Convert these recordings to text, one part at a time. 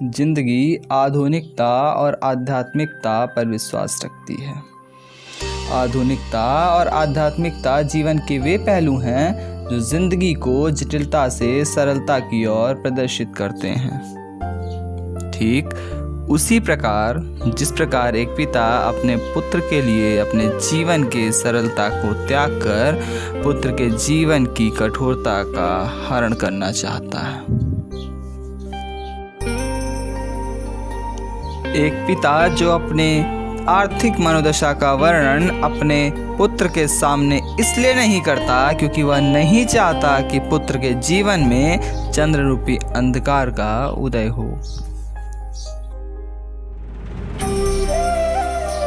जिंदगी आधुनिकता और आध्यात्मिकता पर विश्वास रखती है। आधुनिकता और आध्यात्मिकता जीवन के वे पहलू हैं जो जिंदगी को जटिलता से सरलता की ओर प्रदर्शित करते हैं। ठीक उसी प्रकार जिस प्रकार एक पिता अपने पुत्र के लिए अपने जीवन के सरलता को त्याग कर पुत्र के जीवन की कठोरता का हरण करना चाहता है। एक पिता जो अपने आर्थिक मनोदशा का वर्णन अपने पुत्र के सामने इसलिए नहीं करता क्योंकि वह नहीं चाहता कि पुत्र के जीवन में चंद्र रूपी अंधकार का उदय हो।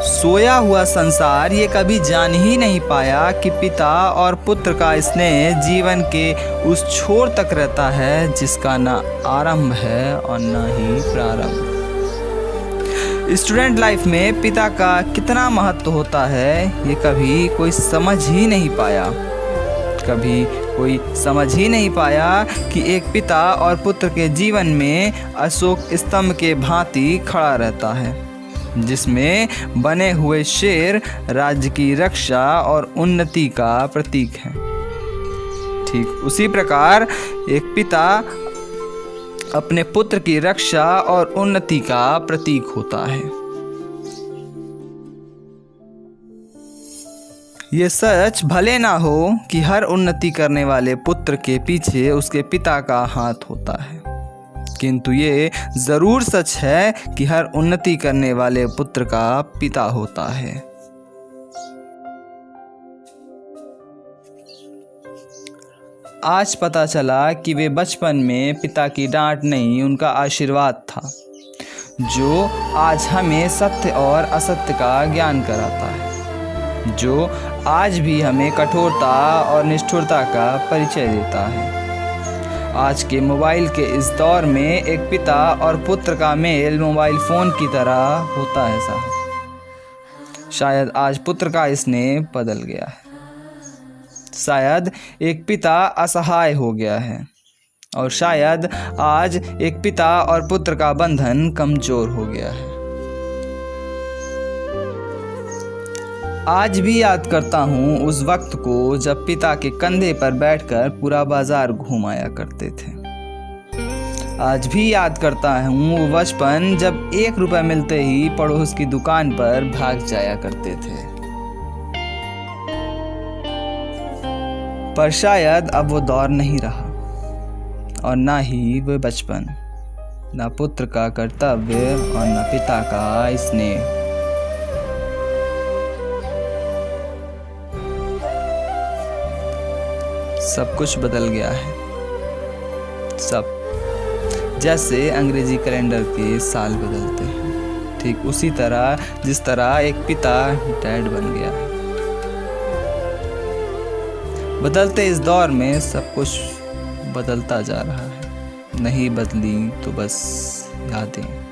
सोया हुआ संसार ये कभी जान ही नहीं पाया कि पिता और पुत्र का स्नेह जीवन के उस छोर तक रहता है जिसका ना आरंभ है और ना ही प्रारंभ। स्टूडेंट लाइफ में पिता का कितना महत्व होता है ये कभी कोई समझ ही नहीं पाया। कभी कोई समझ ही नहीं पाया कि एक पिता और पुत्र के जीवन में अशोक स्तंभ के भांति खड़ा रहता है जिसमें बने हुए शेर राज्य की रक्षा और उन्नति का प्रतीक है। ठीक उसी प्रकार एक पिता अपने पुत्र की रक्षा और उन्नति का प्रतीक होता है। ये सच भले ना हो कि हर उन्नति करने वाले पुत्र के पीछे उसके पिता का हाथ होता है, किंतु ये जरूर सच है कि हर उन्नति करने वाले पुत्र का पिता होता है। आज पता चला कि वे बचपन में पिता की डांट नहीं उनका आशीर्वाद था जो आज हमें सत्य और असत्य का ज्ञान कराता है, जो आज भी हमें कठोरता और निष्ठुरता का परिचय देता है। आज के मोबाइल के इस दौर में एक पिता और पुत्र का मेल मोबाइल फ़ोन की तरह होता है साहब। शायद आज पुत्र का स्नेह बदल गया है। शायद एक पिता असहाय हो गया है और शायद आज एक पिता और पुत्र का बंधन कमजोर हो गया है। आज भी याद करता हूँ उस वक्त को जब पिता के कंधे पर बैठकर पूरा बाजार घुमाया करते थे। आज भी याद करता हूँ वो बचपन जब 1 रुपये मिलते ही पड़ोस की दुकान पर भाग जाया करते थे। पर शायद अब वो दौर नहीं रहा और ना ही वो बचपन, ना पुत्र का कर्तव्य और ना पिता का स्नेह। सब कुछ बदल गया है, सब जैसे अंग्रेजी कैलेंडर के साल बदलते हैं, ठीक उसी तरह जिस तरह एक पिता डैड बन गया है। बदलते इस दौर में सब कुछ बदलता जा रहा है, नहीं बदली तो बस यादें।